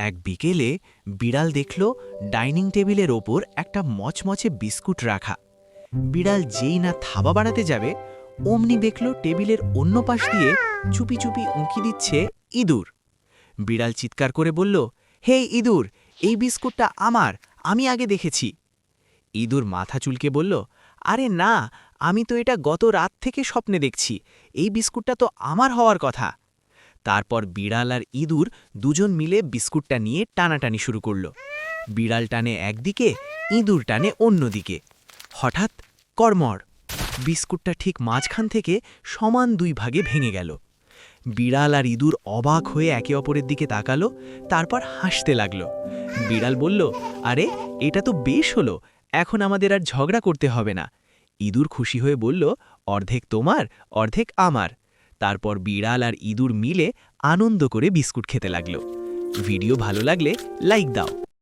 এক বিকেলে বিড়াল দেখল ডাইনিং টেবিলের ওপর একটা মচমচে বিস্কুট রাখা। বিড়াল যেই না থাবা বাড়াতে যাবে অমনি দেখল টেবিলের অন্য পাশ দিয়ে চুপি চুপি উঁকি দিচ্ছে ইঁদুর। বিড়াল চিৎকার করে বলল, হে ইঁদুর, এই বিস্কুটটা আমার, আমি আগে দেখেছি। ইঁদুর মাথা চুলকে বলল, আরে না, আমি তো এটা গত রাত থেকে স্বপ্নে দেখছি, এই বিস্কুটটা তো আমার হওয়ার কথা। তারপর বিড়াল আর ইঁদুর দুজন মিলে বিস্কুটটা নিয়ে টানাটানি শুরু করল। বিড়াল টানে একদিকে, ইঁদুর টানে অন্যদিকে। হঠাৎ কড়মড়, বিস্কুটটা ঠিক মাঝখান থেকে সমান দুই ভাগে ভেঙে গেল। বিড়াল আর ইঁদুর অবাক হয়ে একে অপরের দিকে তাকালো, তারপর হাসতে লাগলো। বিড়াল বলল, আরে এটা তো বেশ হলো, এখন আমাদের আর ঝগড়া করতে হবে না। ইঁদুর খুশি হয়ে বলল, অর্ধেক তোমার, অর্ধেক আমার। তারপর বিড়াল আর ইঁদুর মিলে আনন্দ করে বিস্কুট খেতে লাগলো। ভিডিও ভালো লাগলে লাইক দাও।